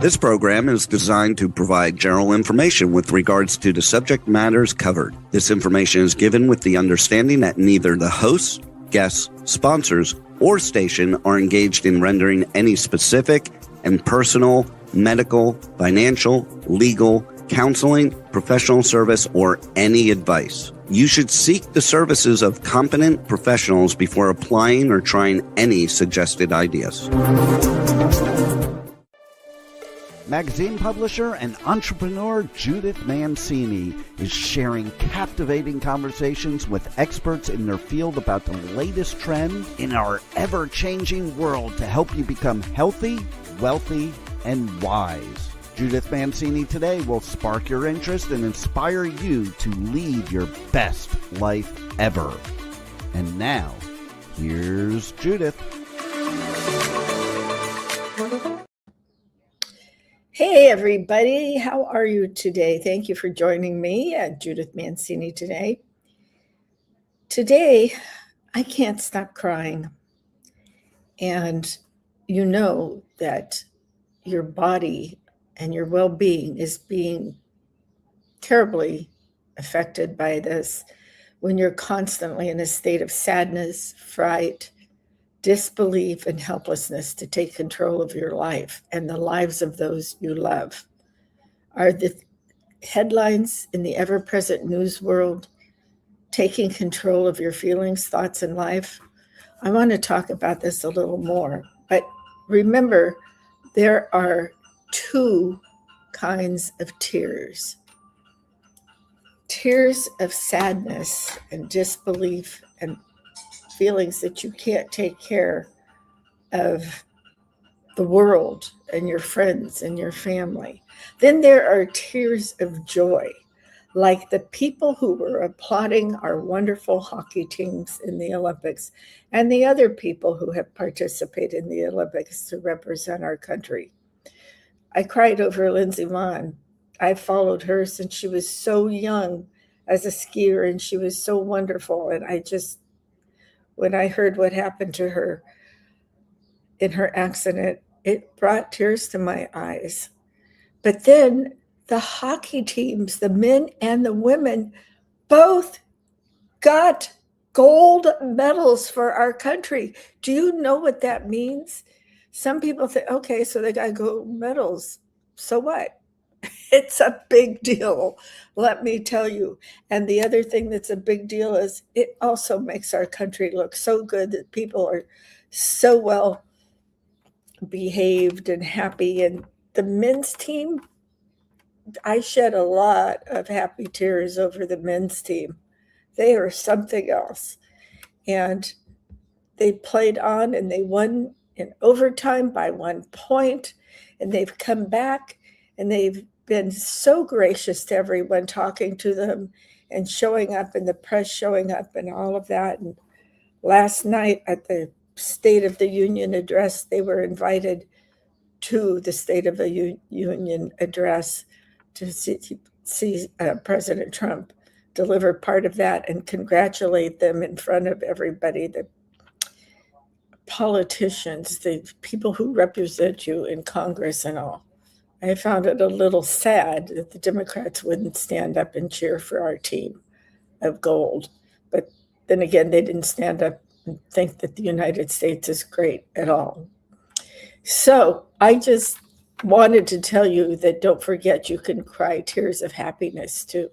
This program is designed to provide general information with regards to the subject matters covered. This information is given with the understanding that neither the hosts, guests, sponsors, or station are engaged in rendering any specific and personal, medical, financial, legal, counseling, professional service, or any advice. You should seek the services of competent professionals before applying or trying any suggested ideas. Magazine publisher and entrepreneur Judith Mancini is sharing captivating conversations with experts in their field about the latest trends in our ever-changing world to help you become healthy, wealthy, and wise. Judith Mancini today will spark your interest and inspire you to lead your best life ever. And now, here's Judith. Hey everybody, how are you today? Thank you for joining me at Judith Mancini today. Today, I can't stop crying. And you know that your body and your well-being is being terribly affected by this when you're constantly in a state of sadness, fright, disbelief, and helplessness to take control of your life and the lives of those you love. Are the headlines in the ever-present news world taking control of your feelings, thoughts, and life? I want to talk about this a little more, but remember, there are two kinds of tears. Tears of sadness and disbelief and feelings that you can't take care of the world and your friends and your family. Then there are tears of joy, like the people who were applauding our wonderful hockey teams in the Olympics and the other people who have participated in the Olympics to represent our country. I cried over Lindsey Vonn. I followed her since she was so young as a skier, and she was so wonderful. And when I heard what happened to her in her accident, it brought tears to my eyes. But then the hockey teams, the men and the women, both got gold medals for our country. Do you know what that means? Some people think, okay, so they got gold medals. So what? It's a big deal, let me tell you. And the other thing that's a big deal is it also makes our country look so good that people are so well behaved and happy. And the men's team, I shed a lot of happy tears over the men's team. They are something else. And they played on and they won in overtime by 1 point. And they've come back and they've been so gracious to everyone, talking to them and showing up, and the press showing up and all of that. And last night at the State of the Union address, they were invited to the State of the Union address to see President Trump deliver part of that and congratulate them in front of everybody, the politicians, the people who represent you in Congress and all. I found it a little sad that the Democrats wouldn't stand up and cheer for our team of gold. But then again, they didn't stand up and think that the United States is great at all. So I just wanted to tell you that don't forget you can cry tears of happiness too.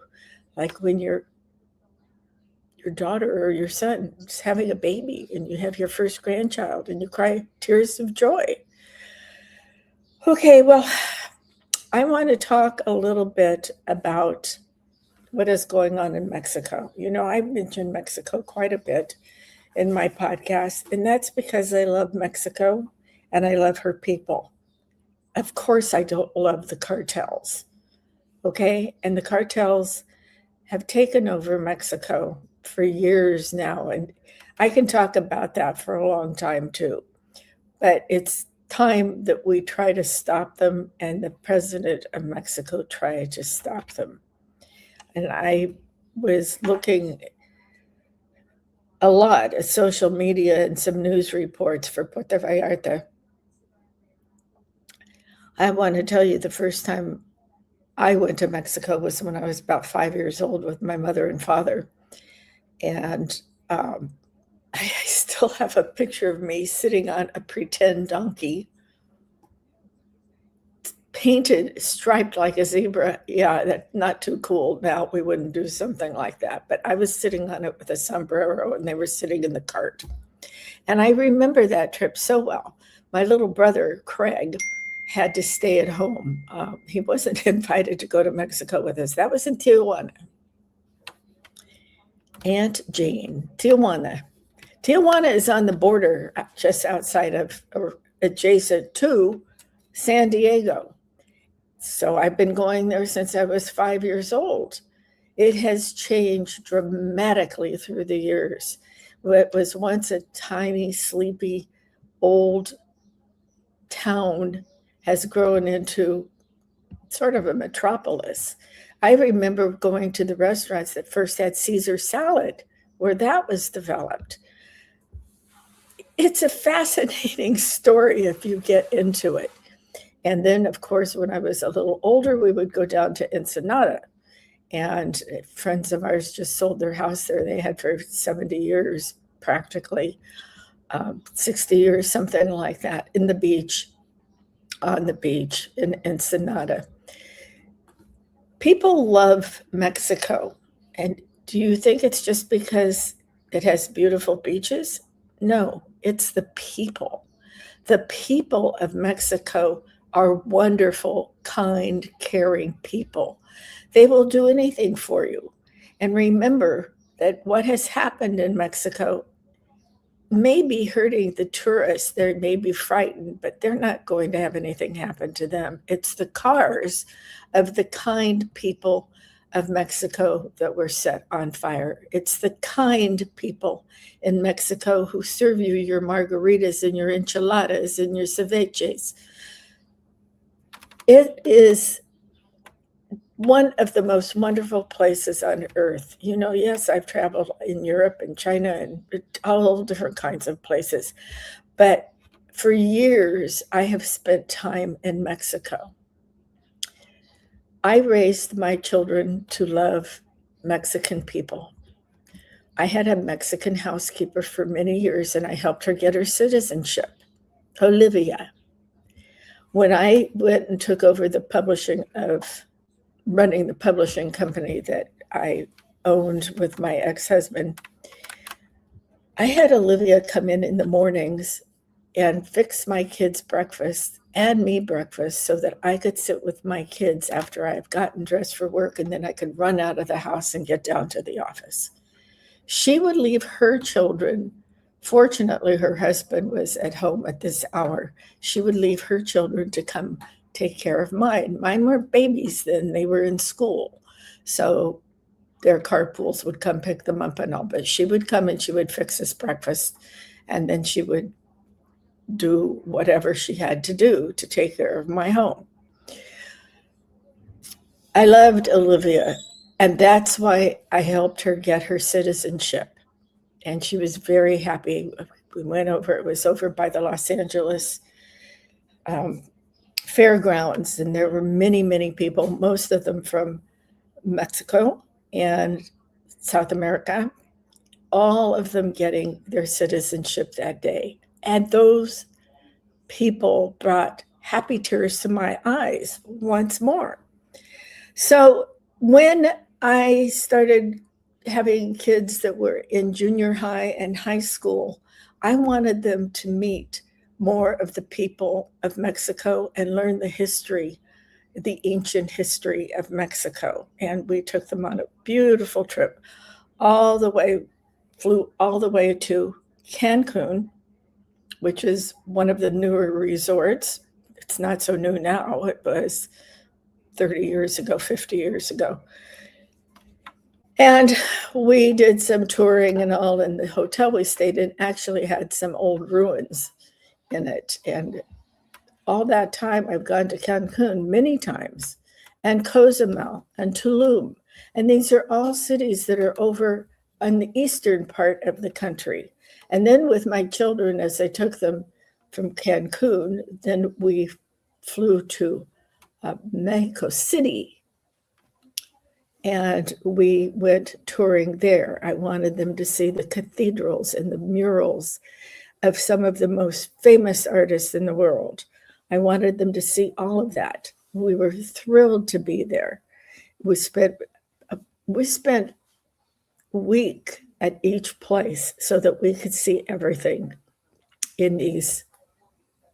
Like when your daughter or your son is having a baby and you have your first grandchild and you cry tears of joy. Okay, well, I want to talk a little bit about what is going on in Mexico. You know, I mentioned Mexico quite a bit in my podcast, and that's because I love Mexico and I love her people. Of course, I don't love the cartels, okay? And the cartels have taken over Mexico for years now, and I can talk about that for a long time too. But it's time that we try to stop them, and the president of Mexico tried to stop them. And I was looking a lot at social media and some news reports for Puerto Vallarta. I want to tell you the first time I went to Mexico was when I was about 5 years old with my mother and father. And I still have a picture of me sitting on a pretend donkey, painted, striped like a zebra. Yeah, that's not too cool now. We wouldn't do something like that. But I was sitting on it with a sombrero, and they were sitting in the cart. And I remember that trip so well. My little brother, Craig, had to stay at home. He wasn't invited to go to Mexico with us. That was in Tijuana. Aunt Jane, Tijuana. Tijuana is on the border just outside of, or adjacent to, San Diego. So I've been going there since I was 5 years old. It has changed dramatically through the years. What was once a tiny, sleepy, old town has grown into sort of a metropolis. I remember going to the restaurants that first had Caesar salad, where that was developed. It's a fascinating story if you get into it. And then, of course, when I was a little older, we would go down to Ensenada. And friends of ours just sold their house there. They had for 70 years, practically, 60 years, something like that, on the beach in Ensenada. People love Mexico. And do you think it's just because it has beautiful beaches? No, it's the people. The people of Mexico are wonderful, kind, caring people. They will do anything for you. And remember that what has happened in Mexico may be hurting the tourists. They may be frightened, but they're not going to have anything happen to them. It's the cars of the kind people of Mexico that were set on fire. It's the kind people in Mexico who serve you your margaritas and your enchiladas and your ceviches. It is one of the most wonderful places on earth. You know, yes, I've traveled in Europe and China and all different kinds of places, but for years I have spent time in Mexico. I raised my children to love Mexican people. I had a Mexican housekeeper for many years, and I helped her get her citizenship, Olivia. When I went and took over running the publishing company that I owned with my ex-husband, I had Olivia come in the mornings and fix my kids' breakfast and me breakfast so that I could sit with my kids after I've gotten dressed for work, and then I could run out of the house and get down to the office. She would leave her children. Fortunately, her husband was at home at this hour. She would leave her children to come take care of mine. Mine were babies then. They were in school. So their carpools would come pick them up and all. But she would come and she would fix us breakfast. And then she would do whatever she had to do to take care of my home. I loved Olivia. And that's why I helped her get her citizenship. And she was very happy. We went over, it was over by the Los Angeles fairgrounds. And there were many, many people, most of them from Mexico and South America, all of them getting their citizenship that day. And those people brought happy tears to my eyes once more. So when I started having kids that were in junior high and high school, I wanted them to meet more of the people of Mexico and learn the history, the ancient history of Mexico. And we took them on a beautiful trip flew all the way to Cancun, which is one of the newer resorts. It's not so new now. It was 30 years ago, 50 years ago. And we did some touring and all, and the hotel we stayed in actually had some old ruins in it. And all that time, I've gone to Cancun many times, and Cozumel and Tulum. And these are all cities that are over on the eastern part of the country. And then with my children, as I took them from Cancun, then we flew to Mexico City, and we went touring there. I wanted them to see the cathedrals and the murals of some of the most famous artists in the world. I wanted them to see all of that. We were thrilled to be there. We spent a week at each place so that we could see everything in these,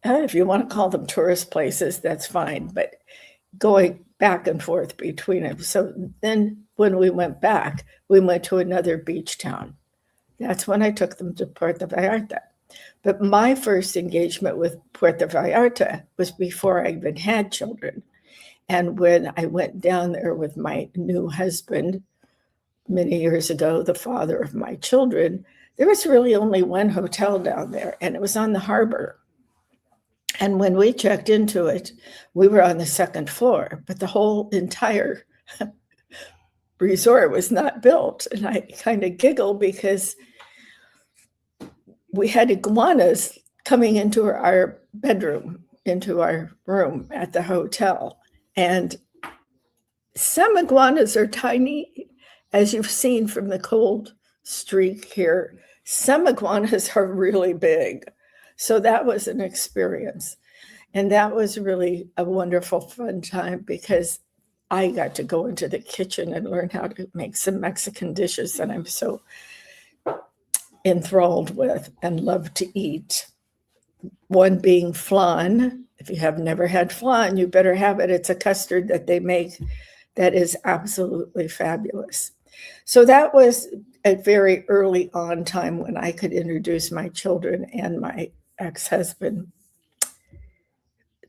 if you want to call them tourist places, that's fine, but going back and forth between them. So then when we went back, we went to another beach town. That's when I took them to Puerto Vallarta. But my first engagement with Puerto Vallarta was before I even had children. And when I went down there with my new husband many years ago, the father of my children, there was really only one hotel down there, and it was on the harbor. And when we checked into it, we were on the second floor, but the whole entire resort was not built. And I kind of giggle because we had iguanas coming into our bedroom, into our room at the hotel. And some iguanas are tiny, as you've seen from the cold streak here. Some iguanas are really big. So that was an experience. And that was really a wonderful, fun time because I got to go into the kitchen and learn how to make some Mexican dishes that I'm so enthralled with and love to eat. One being flan. If you have never had flan, you better have it. It's a custard that they make that is absolutely fabulous. So that was a very early on time when I could introduce my children and my ex-husband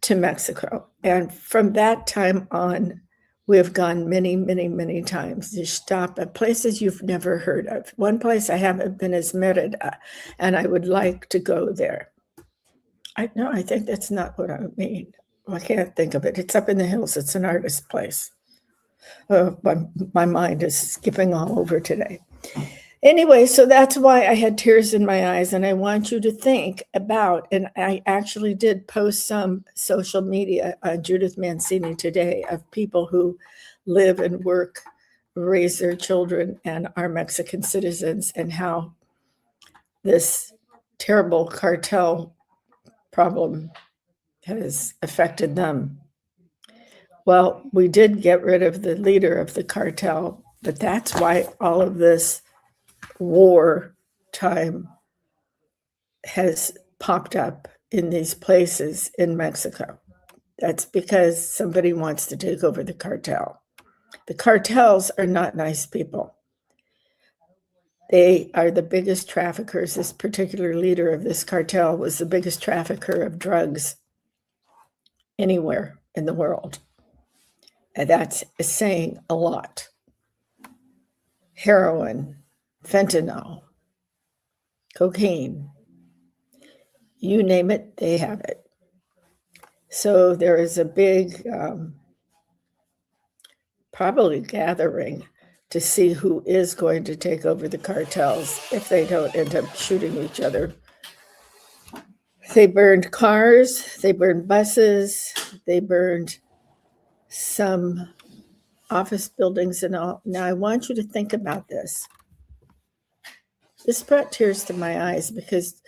to Mexico. And from that time on, we have gone many, many, many times to stop at places you've never heard of. One place I haven't been is Merida, and I would like to go there. I think that's not what I mean. I can't think of it. It's up in the hills. It's an artist place. My mind is skipping all over today. Anyway, so that's why I had tears in my eyes, and I want you to think about, and I actually did post some social media on Judith Mancini today of people who live and work, raise their children, and are Mexican citizens, and how this terrible cartel problem has affected them. Well, we did get rid of the leader of the cartel, but that's why all of this war time has popped up in these places in Mexico. That's because somebody wants to take over the cartel. The cartels are not nice people. They are the biggest traffickers. This particular leader of this cartel was the biggest trafficker of drugs anywhere in the world. And that's saying a lot. Heroin, fentanyl, cocaine, you name it, they have it. So there is a big, probably gathering to see who is going to take over the cartels if they don't end up shooting each other. They burned cars, they burned buses, they burned some office buildings and all. Now I want you to think about this. This brought tears to my eyes because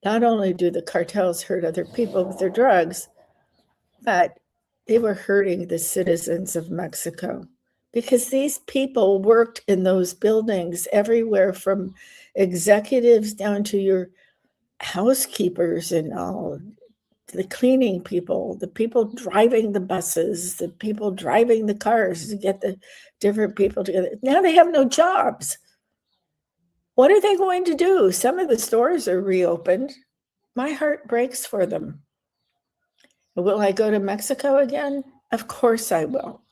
not only do the cartels hurt other people with their drugs, but they were hurting the citizens of Mexico because these people worked in those buildings everywhere from executives down to your housekeepers and all, the cleaning people, the people driving the buses, the people driving the cars to get the different people together. Now they have no jobs. What are they going to do? Some of the stores are reopened. My heart breaks for them. Will I go to Mexico again? Of course I will.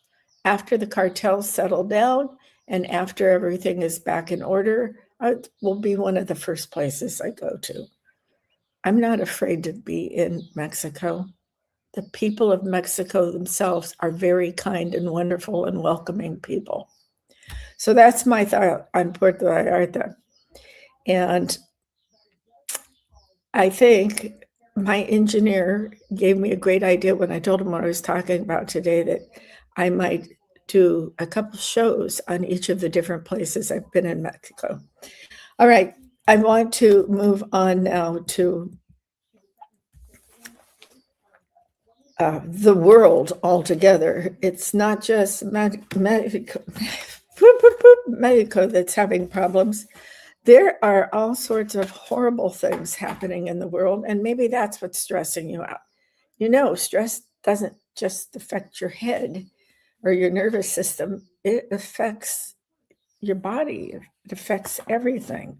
After the cartels settle down and after everything is back in order, it will be one of the first places I go to. I'm not afraid to be in Mexico. The people of Mexico themselves are very kind and wonderful and welcoming people. So that's my thought on Puerto Vallarta. And I think my engineer gave me a great idea when I told him what I was talking about today, that I might do a couple shows on each of the different places I've been in Mexico. All right, I want to move on now to the world altogether. It's not just Mexico that's having problems. There are all sorts of horrible things happening in the world, and maybe that's what's stressing you out. You know, stress doesn't just affect your head or your nervous system, it affects your body, it affects everything.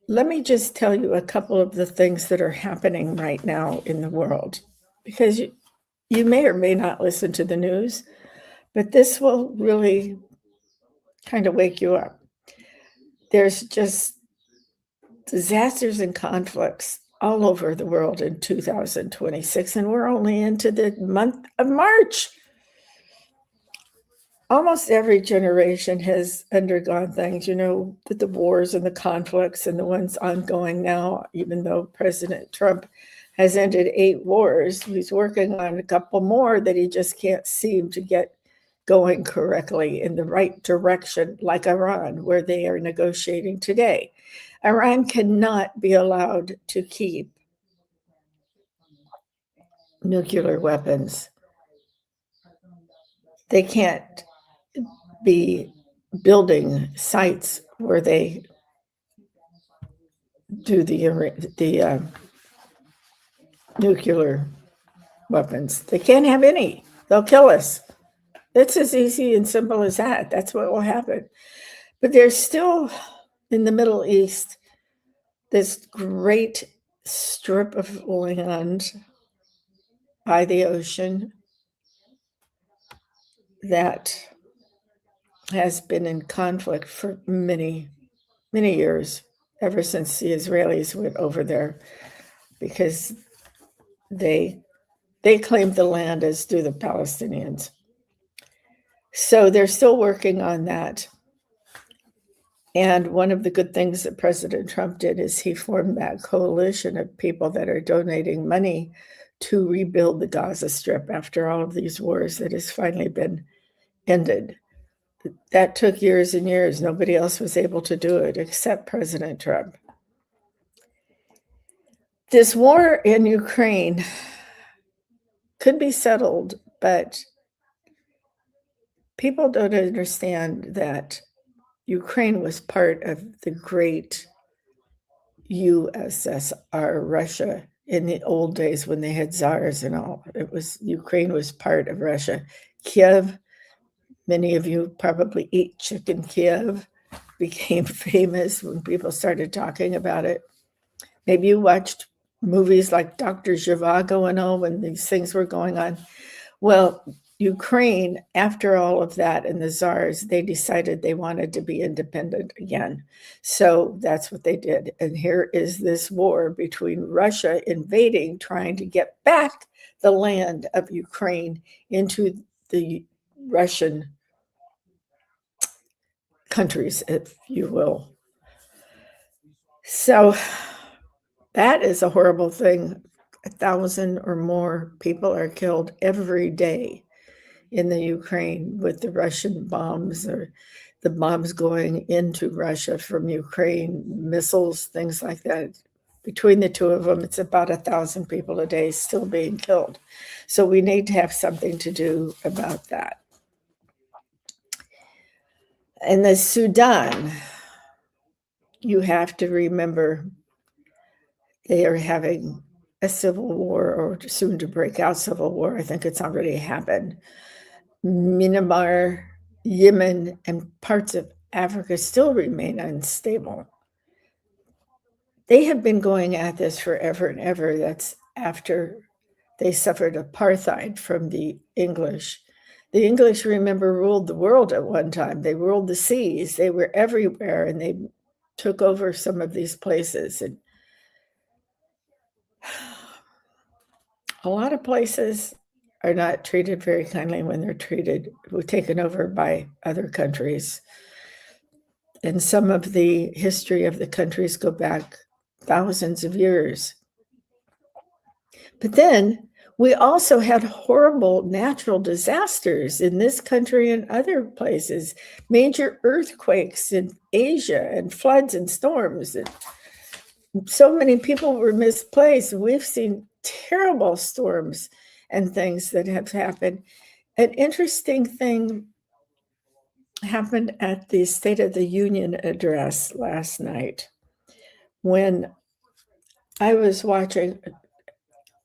Let me just tell you a couple of the things that are happening right now in the world, because you may or may not listen to the news, but this will really kind of wake you up. There's just disasters and conflicts all over the world in 2026, and we're only into the month of March. Almost every generation has undergone things, the wars and the conflicts and the ones ongoing now, even though President Trump has ended 8 wars, he's working on a couple more that he just can't seem to get going correctly in the right direction, like Iran, where they are negotiating today. Iran cannot be allowed to keep nuclear weapons. They can't be building sites where they do the nuclear weapons. They can't have any. They'll kill us. It's as easy and simple as that. That's what will happen. But there's still, in the Middle East, this great strip of land by the ocean that has been in conflict for many, many years, ever since the Israelis went over there, because they claim the land, as do the Palestinians. So they're still working on that. And one of the good things that President Trump did is he formed that coalition of people that are donating money to rebuild the Gaza Strip after all of these wars that has finally been ended. That took years and years. Nobody else was able to do it except President Trump. This war in Ukraine could be settled, but people don't understand that Ukraine was part of the great USSR, Russia, in the old days when they had czars and all. Ukraine was part of Russia. Kiev, many of you probably eat chicken Kiev, became famous when people started talking about it. Maybe you watched movies like Dr. Zhivago and all when these things were going on. Well, Ukraine, after all of that and the czars, they decided they wanted to be independent again. So that's what they did. And here is this war between Russia invading, trying to get back the land of Ukraine into the Russian countries, if you will. So that is a horrible thing. 1,000 or more people are killed every day in the Ukraine with the Russian bombs, or the bombs going into Russia from Ukraine, missiles, things like that. Between the two of them, it's about 1,000 people a day still being killed. So we need to have something to do about that. In the Sudan, you have to remember they are having a civil war, or soon to break out civil war. I think it's already happened. Myanmar, Yemen, and parts of Africa still remain unstable. They have been going at this forever and ever. That's after they suffered apartheid from the English. The English, remember, ruled the world at one time. They ruled the seas. They were everywhere, and they took over some of these places. And a lot of places are not treated very kindly when they're taken over by other countries. And some of the history of the countries go back thousands of years. But then we also had horrible natural disasters in this country and other places, major earthquakes in Asia and floods and storms. And so many people were misplaced. We've seen terrible storms and things that have happened. An interesting thing happened at the State of the Union address last night when I was watching.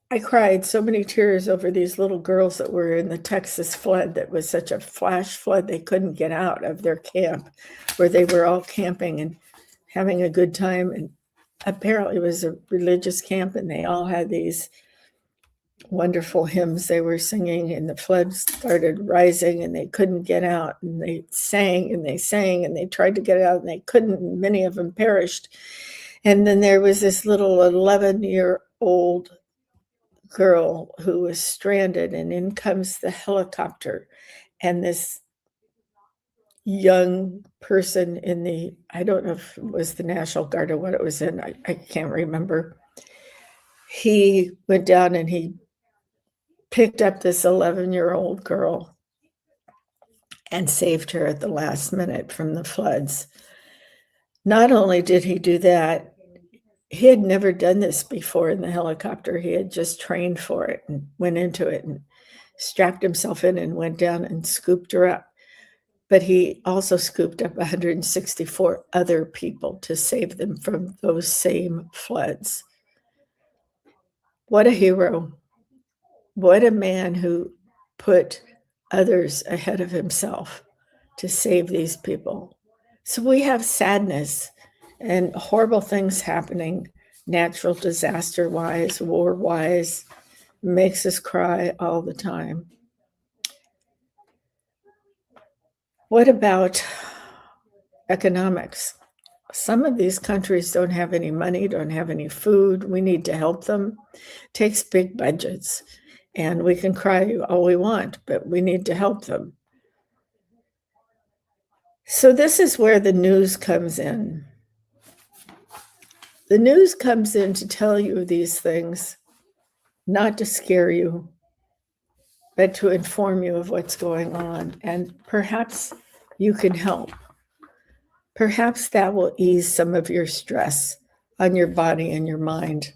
I cried so many tears over these little girls that were in the Texas flood that was such a flash flood they couldn't get out of their camp where they were all camping and having a good time. And apparently it was a religious camp and they all had these wonderful hymns they were singing, and the flood started rising and they couldn't get out, and they sang and they sang and they tried to get out and they couldn't, and many of them perished. And then there was this little 11-year-old girl who was stranded, and in comes the helicopter, and this young person in the, I don't know if it was the National Guard or what it was in, I can't remember. He went down and he picked up this 11-year-old girl and saved her at the last minute from the floods. Not only did he do that, he had never done this before in the helicopter. He had just trained for it and went into it and strapped himself in and went down and scooped her up. But he also scooped up 164 other people to save them from those same floods. What a hero. What a man who put others ahead of himself to save these people. So we have sadness and horrible things happening, natural disaster-wise, war-wise, makes us cry all the time. What about economics? Some of these countries don't have any money, don't have any food. We need to help them. It takes big budgets. And we can cry all we want, but we need to help them. So this is where the news comes in. The news comes in to tell you these things, not to scare you, but to inform you of what's going on. And perhaps you can help. Perhaps that will ease some of your stress on your body and your mind.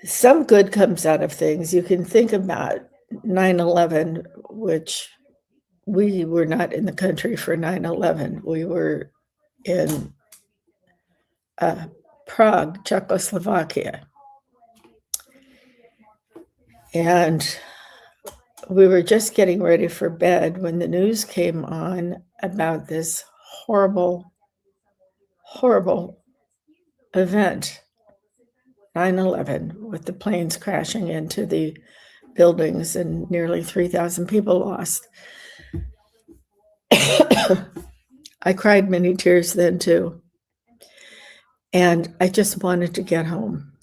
Some good comes out of things. You can think about 9/11, which we were not in the country for 9/11. We were in Prague, Czechoslovakia. And we were just getting ready for bed when the news came on about this horrible, horrible event. 9/11, with the planes crashing into the buildings and nearly 3,000 people lost. I cried many tears then too. And I just wanted to get home.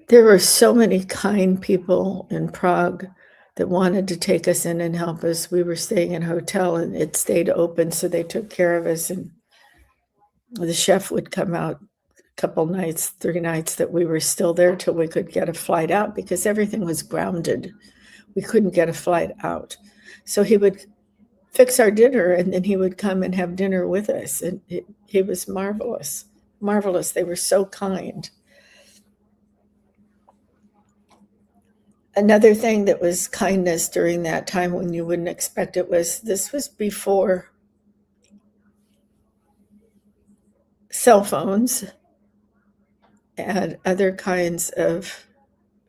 There were so many kind people in Prague that wanted to take us in and help us. We were staying in a hotel and it stayed open, so they took care of us. And the chef would come out couple nights, 3 nights that we were still there till we could get a flight out, because everything was grounded. We couldn't get a flight out. So he would fix our dinner and then he would come and have dinner with us. And he was marvelous, marvelous. They were so kind. Another thing that was kindness during that time when you wouldn't expect it was, this was before cell phones and other kinds of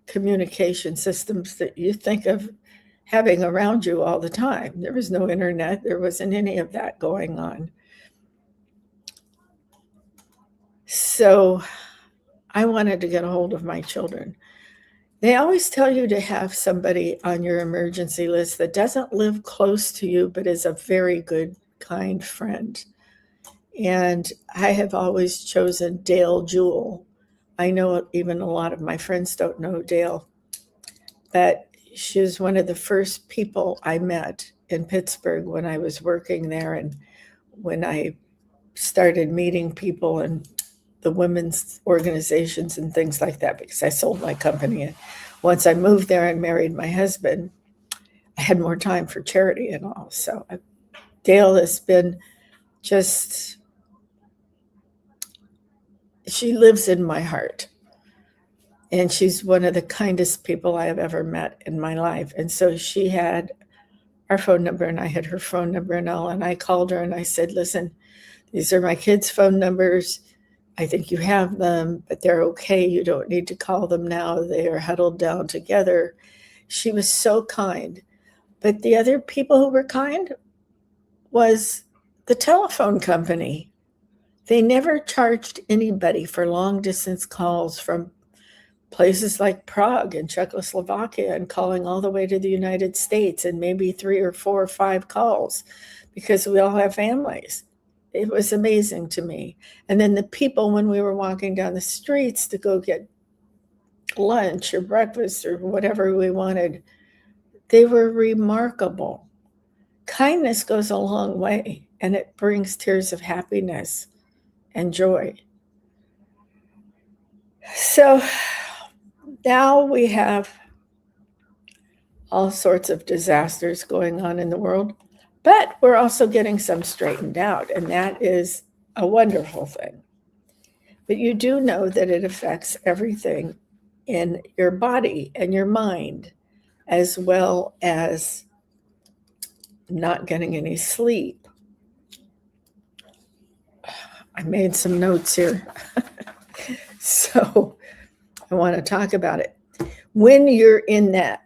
communication systems that you think of having around you all the time. There was no internet. There wasn't any of that going on. So I wanted to get a hold of my children. They always tell you to have somebody on your emergency list that doesn't live close to you, but is a very good, kind friend. And I have always chosen Dale Jewell. I know even a lot of my friends don't know Dale, but she was one of the first people I met in Pittsburgh when I was working there, and when I started meeting people and the women's organizations and things like that, because I sold my company. And once I moved there and married my husband, I had more time for charity and all. So Dale has been just, she lives in my heart. And she's one of the kindest people I have ever met in my life. And so she had our phone number, and I had her phone number and all. And I called her and I said, listen, these are my kids' phone numbers. I think you have them, but they're okay. You don't need to call them now. They are huddled down together. She was so kind. But the other people who were kind was the telephone company. They never charged anybody for long distance calls from places like Prague and Czechoslovakia and calling all the way to the United States, and maybe 3 or 4 or 5 calls, because we all have families. It was amazing to me. And then the people, when we were walking down the streets to go get lunch or breakfast or whatever we wanted, they were remarkable. Kindness goes a long way, and it brings tears of happiness and joy. So now we have all sorts of disasters going on in the world, but we're also getting some straightened out, and that is a wonderful thing. But you do know that it affects everything in your body and your mind, as well as not getting any sleep. I made some notes here. So I want to talk about it. When you're in that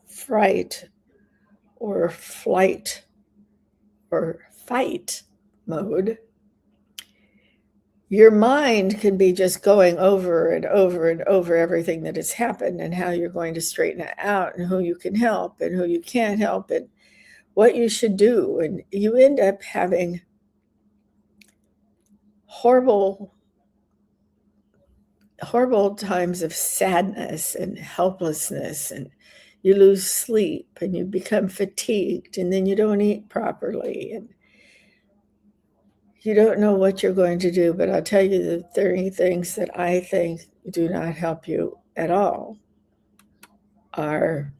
fright or flight or fight mode, your mind can be just going over and over and over everything that has happened and how you're going to straighten it out and who you can help and who you can't help and what you should do. And you end up having horrible times of sadness and helplessness, and you lose sleep and you become fatigued, and then you don't eat properly and you don't know what you're going to do. But I'll tell you the 30 things that I think do not help you at all are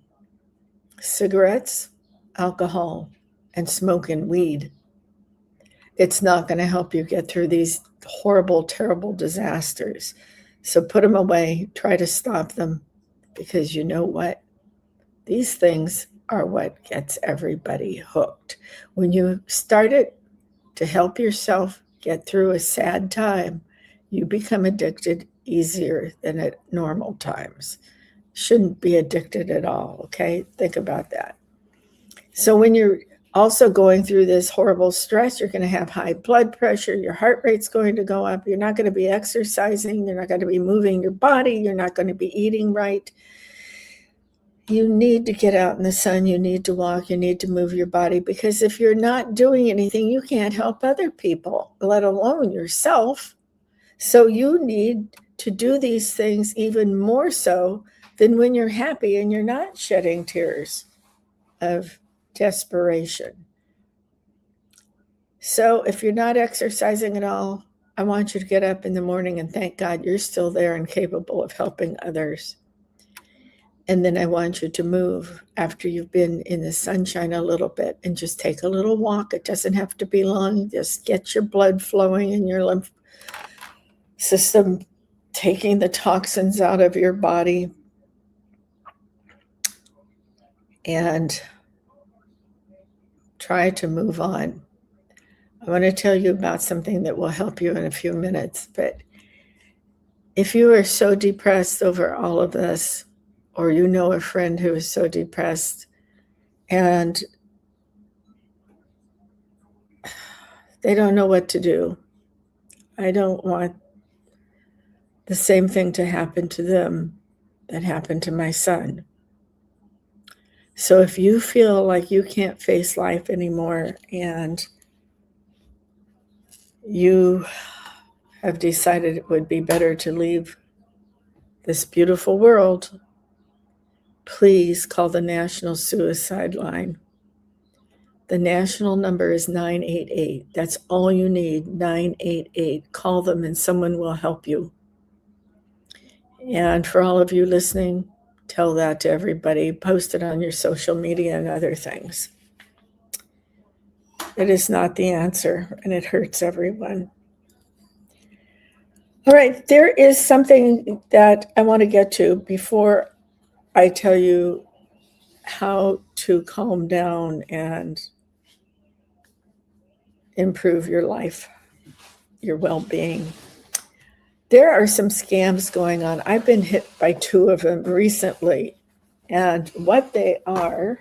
cigarettes, alcohol, and smoking weed. It's not going to help you get through these horrible, terrible disasters. So put them away, try to stop them, because you know what? These things are what gets everybody hooked. When you start it to help yourself get through a sad time, you become addicted easier than at normal times. Shouldn't be addicted at all, okay? Think about that. So when you're also going through this horrible stress, you're going to have high blood pressure, your heart rate's going to go up, you're not going to be exercising, you're not going to be moving your body, you're not going to be eating right. You need to get out in the sun, you need to walk, you need to move your body, because if you're not doing anything, you can't help other people, let alone yourself. So you need to do these things even more so than when you're happy and you're not shedding tears of desperation. So if you're not exercising at all, I want you to get up in the morning and thank God you're still there and capable of helping others. And then I want you to move after you've been in the sunshine a little bit and just take a little walk. It doesn't have to be long. Just get your blood flowing in your lymph system, taking the toxins out of your body. And try to move on. I want to tell you about something that will help you in a few minutes. But if you are so depressed over all of this, or you know a friend who is so depressed and they don't know what to do, I don't want the same thing to happen to them that happened to my son. So if you feel like you can't face life anymore and you have decided it would be better to leave this beautiful world, please call the National Suicide Line. The national number is 988. That's all you need, 988. Call them and someone will help you. And for all of you listening, tell that to everybody. Post it on your social media and other things. It is not the answer, and it hurts everyone. All right, there is something that I want to get to before I tell you how to calm down and improve your life, your well-being. There are some scams going on. I've been hit by 2 of them recently, and what they are,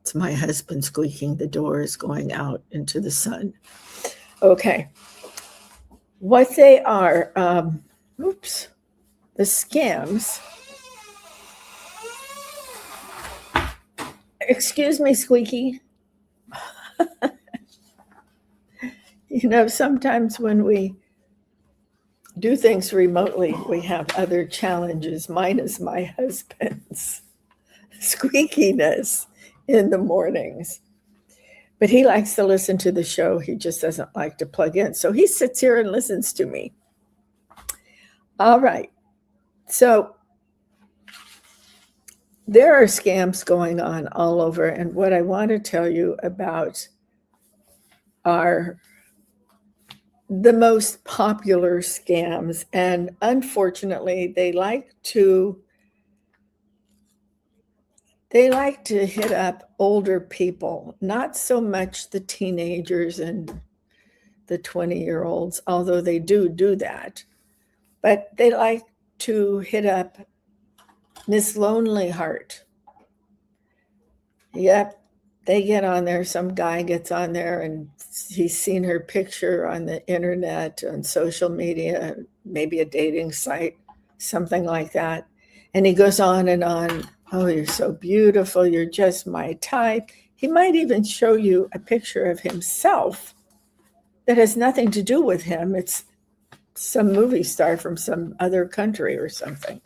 it's my husband squeaking, the door is going out into the sun. Okay. What they are, the scams. Excuse me, Squeaky. Sometimes when we do things remotely, we have other challenges. Mine is my husband's squeakiness in the mornings. But he likes to listen to the show. He just doesn't like to plug in. So he sits here and listens to me. All right. So there are scams going on all over. And what I want to tell you about are the most popular scams. And unfortunately, they like to hit up older people, not so much the teenagers and the 20-year-olds, although they do that. But they like to hit up Miss Lonely Heart. Yep, they get on there. Some guy gets on there and he's seen her picture on the internet, on social media, maybe a dating site, something like that. And he goes on and on. Oh, you're so beautiful. You're just my type. He might even show you a picture of himself that has nothing to do with him. It's some movie star from some other country or something.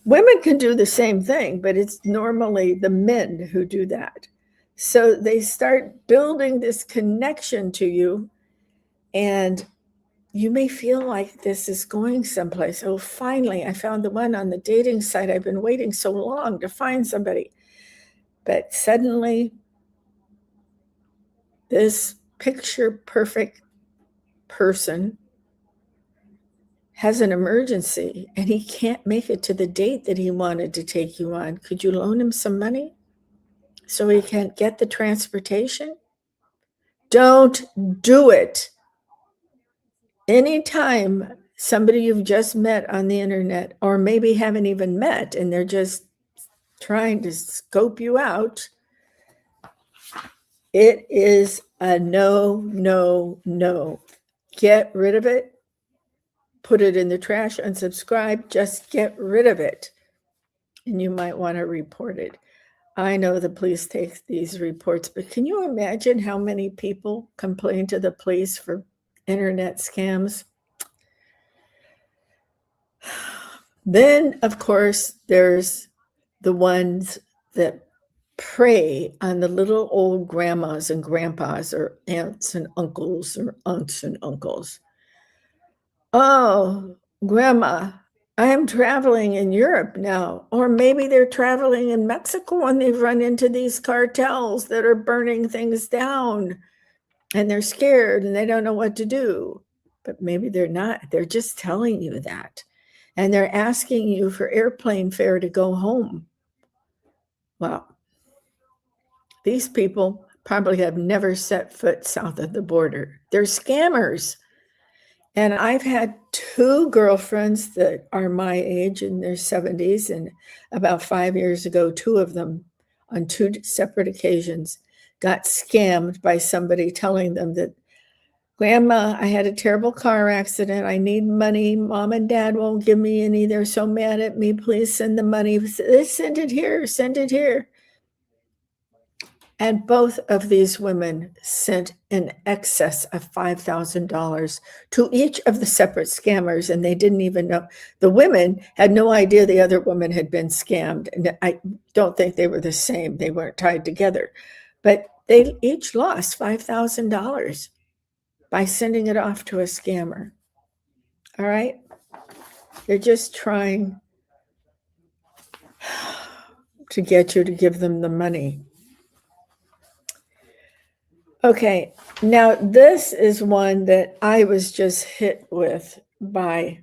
Women can do the same thing, but it's normally the men who do that. So they start building this connection to you, and you may feel like this is going someplace. Oh, finally, I found the one on the dating site. I've been waiting so long to find somebody. But suddenly, this picture-perfect person has an emergency, and he can't make it to the date that he wanted to take you on. Could you loan him some money so he can get the transportation? Don't do it. Anytime somebody you've just met on the internet, or maybe haven't even met, and they're just trying to scope you out, it is a no, no, no. Get rid of it. Put it in the trash, unsubscribe, just get rid of it. And you might want to report it. I know the police take these reports, but can you imagine how many people complain to the police for internet scams? Then, of course, there's the ones that prey on the little old grandmas and grandpas, or aunts and uncles, or aunts and uncles. Oh, Grandma, I am traveling in Europe now. Or maybe they're traveling in Mexico and they've run into these cartels that are burning things down, and they're scared and they don't know what to do. But maybe they're not. They're just telling you that. And they're asking you for airplane fare to go home. Well, these people probably have never set foot south of the border. They're scammers. And I've had 2 girlfriends that are my age, in their 70s, and about 5 years ago, 2 of them on 2 separate occasions got scammed by somebody telling them that, Grandma, I had a terrible car accident. I need money. Mom and Dad won't give me any. They're so mad at me. Please send the money. Send it here. Send it here. And both of these women sent in excess of $5,000 to each of the separate scammers, and they didn't even know. The women had no idea the other woman had been scammed, and I don't think they were the same. They weren't tied together. But they each lost $5,000 by sending it off to a scammer. All right? They're just trying to get you to give them the money. Okay, now this is one that I was just hit with by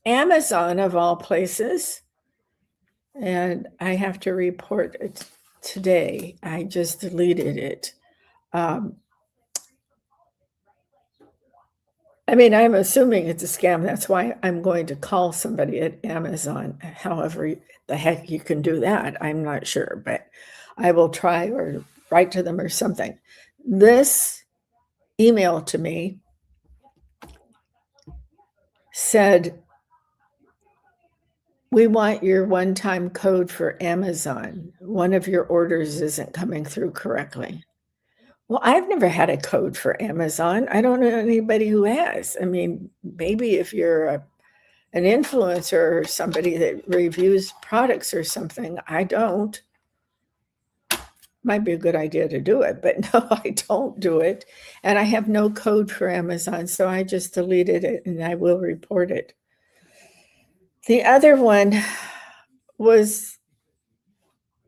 Amazon, of all places, and I have to report it today. I just deleted it. I mean, I'm assuming it's a scam. That's why I'm going to call somebody at Amazon. However the heck you can do that, I'm not sure, but I will try or write to them or something. This email to me said, we want your one-time code for Amazon. One of your orders isn't coming through correctly. Well, I've never had a code for Amazon. I don't know anybody who has. I mean, maybe if you're an influencer or somebody that reviews products or something, I don't. Might be a good idea to do it, but no, I don't do it. And I have no code for Amazon, so I just deleted it and I will report it. The other one was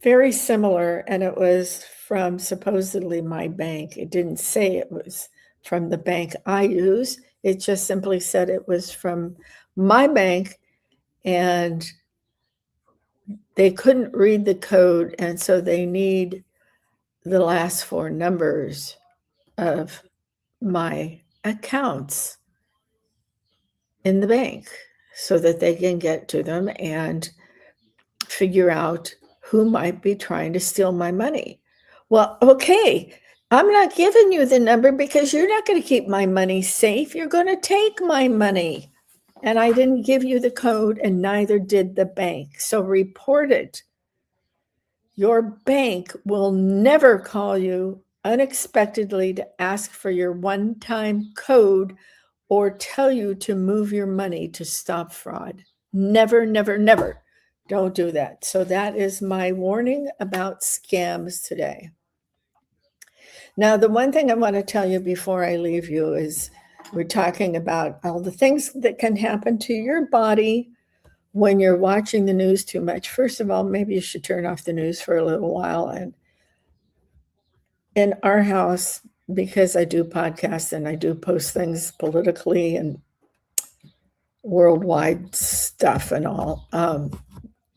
very similar, and it was from supposedly my bank. It didn't say it was from the bank I use. It just simply said it was from my bank, and they couldn't read the code, and so they need the last four numbers of my accounts in the bank so that they can get to them and figure out who might be trying to steal my money. Well, okay, I'm not giving you the number because you're not going to keep my money safe. You're going to take my money. And I didn't give you the code, and neither did the bank. So report it. Your bank will never call you unexpectedly to ask for your one-time code or tell you to move your money to stop fraud. Never, never, never. Don't do that. So that is my warning about scams today. Now, the one thing I want to tell you before I leave you is we're talking about all the things that can happen to your body when you're watching the news too much. First of all, maybe you should turn off the news for a little while. And in our house, because I do podcasts and I do post things politically and worldwide stuff and all,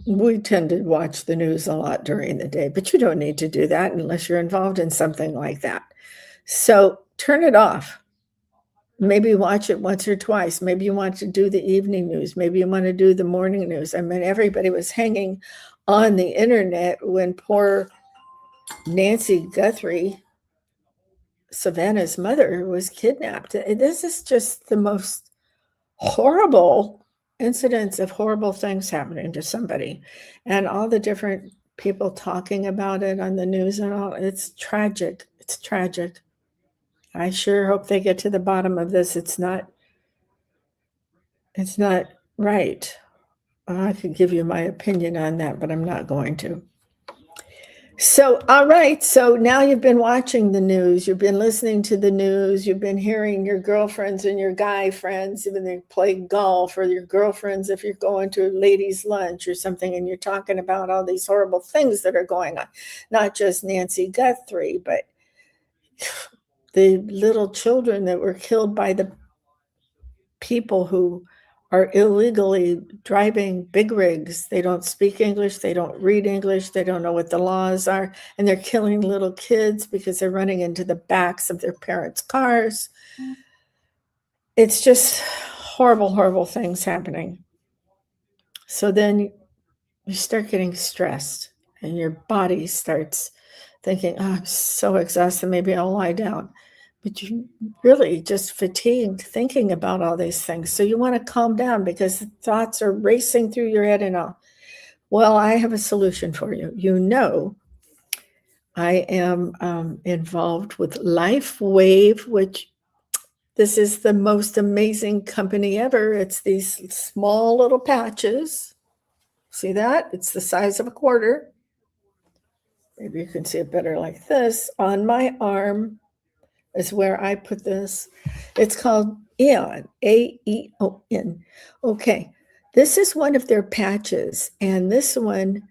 we tend to watch the news a lot during the day, but you don't need to do that unless you're involved in something like that. So turn it off. Maybe watch it once or twice. Maybe you want to do the evening news. Maybe you want to do the morning news. I mean, everybody was hanging on the internet when poor Nancy Guthrie, Savannah's mother, was kidnapped. This is just the most horrible incidents of horrible things happening to somebody, and all the different people talking about it on the news and all. It's tragic. It's tragic. I sure hope they get to the bottom of this. It's not right. I could give you my opinion on that, but I'm not going to. So, all right. So now you've been watching the news. You've been listening to the news. You've been hearing your girlfriends and your guy friends, even they play golf, or your girlfriends if you're going to ladies' lunch or something, and you're talking about all these horrible things that are going on. Not just Nancy Guthrie, but the little children that were killed by the people who are illegally driving big rigs. They don't speak English. They don't read English. They don't know what the laws are. And they're killing little kids because they're running into the backs of their parents' cars. It's just horrible, horrible things happening. So then you start getting stressed and your body starts thinking, oh, I'm so exhausted. Maybe I'll lie down. But you really just fatigued thinking about all these things. So you want to calm down because the thoughts are racing through your head and all. Well, I have a solution for you. You know I am involved with LifeWave, which this is the most amazing company ever. It's these small little patches. See that? It's the size of a quarter. Maybe you can see it better like this. On my arm is where I put this. It's called Aeon, AEON. Okay, this is one of their patches, and this one,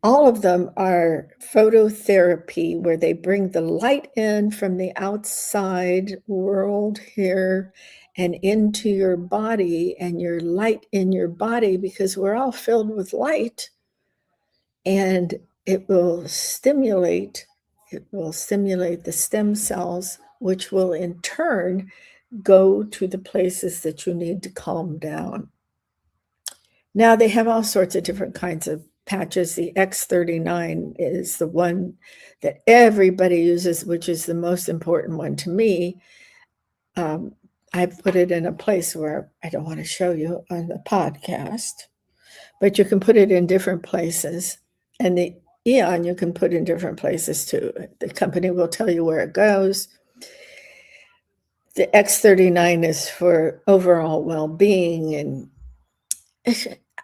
all of them are phototherapy, where they bring the light in from the outside world here and into your body, and your light in your body, because we're all filled with light, and it will stimulate the stem cells, which will in turn go to the places that you need to calm down. Now, they have all sorts of different kinds of patches. The X39 is the one that everybody uses, which is the most important one to me. I've put it in a place where I don't want to show you on the podcast, but you can put it in different places. And the Eon you can put in different places too. The company will tell you where it goes. The X39 is for overall well-being, and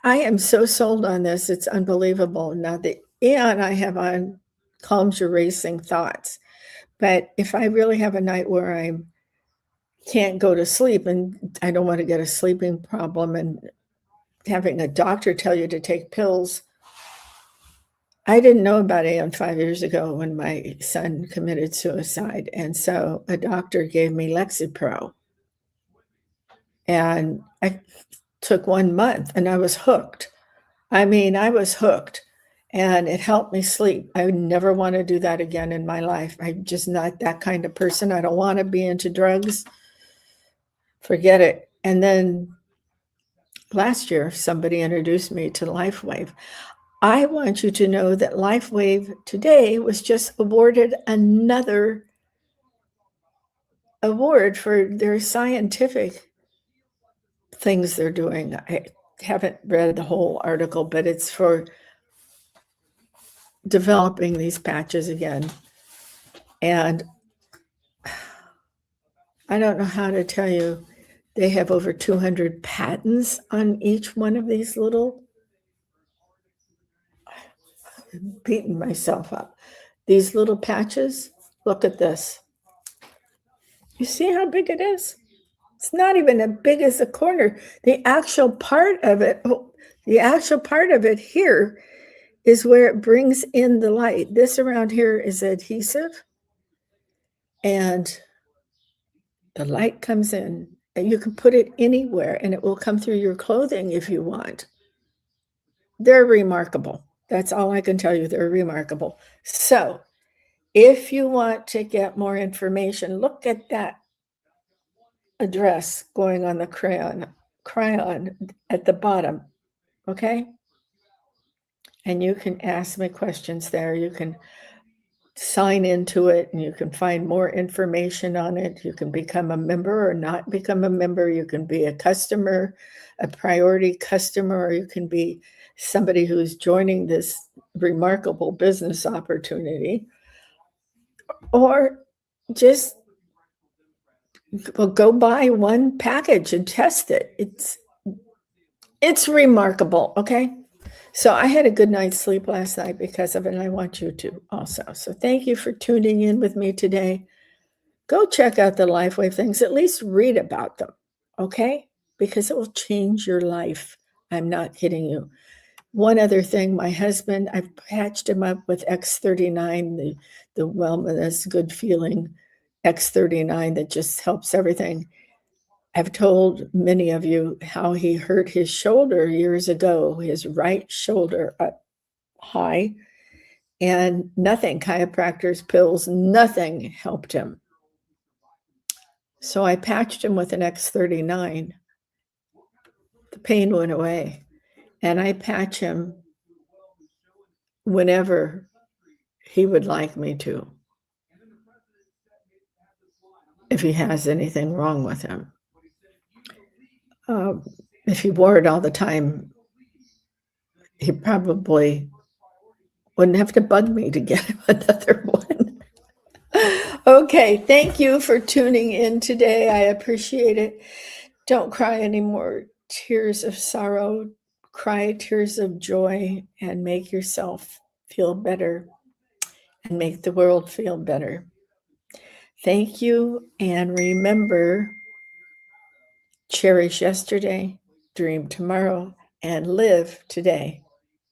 I am so sold on this. It's unbelievable. Now, the Eon I have on calms your racing thoughts. But if I really have a night where I can't go to sleep and I don't want to get a sleeping problem and having a doctor tell you to take pills. I didn't know about Aeon 5 years ago when my son committed suicide. And so a doctor gave me Lexapro. And I took 1 month and I was hooked. I mean, I was hooked, and it helped me sleep. I would never want to do that again in my life. I'm just not that kind of person. I don't want to be into drugs. Forget it. And then last year, somebody introduced me to LifeWave. I want you to know that LifeWave today was just awarded another award for their scientific things they're doing. I haven't read the whole article, but it's for developing these patches again. And I don't know how to tell you, they have over 200 patents on each one of these little, I'm beating myself up. These little patches, look at this. You see how big it is? It's not even as big as a corner. The actual part of it here is where it brings in the light. This around here is adhesive, and the light comes in, and you can put it anywhere, and it will come through your clothing if you want. They're remarkable. That's all I can tell you. They're remarkable. So if you want to get more information, look at that address going on the crayon at the bottom, okay? And you can ask me questions there. You can sign into it, and you can find more information on it. You can become a member or not become a member. You can be a customer, a priority customer, or you can be somebody who's joining this remarkable business opportunity, or just go buy one package and test it. It's remarkable, okay? So I had a good night's sleep last night because of it, and I want you to also. So thank you for tuning in with me today. Go check out the LifeWave things, at least read about them, okay? Because it will change your life. I'm not kidding you. One other thing, my husband, I've patched him up with X39, the wellness, good feeling X39 that just helps everything. I've told many of you how he hurt his shoulder years ago, his right shoulder up high, and nothing, chiropractors, pills, nothing helped him. So I patched him with an X39. The pain went away, and I patch him whenever he would like me to, if he has anything wrong with him. If he wore it all the time, he probably Wouldn't have to bug me to get him another one. Okay, thank you for tuning in today. I appreciate it. Don't cry anymore tears of sorrow. Cry tears of joy and make yourself feel better and make the world feel better. Thank you, and remember, cherish yesterday, dream tomorrow, and live today.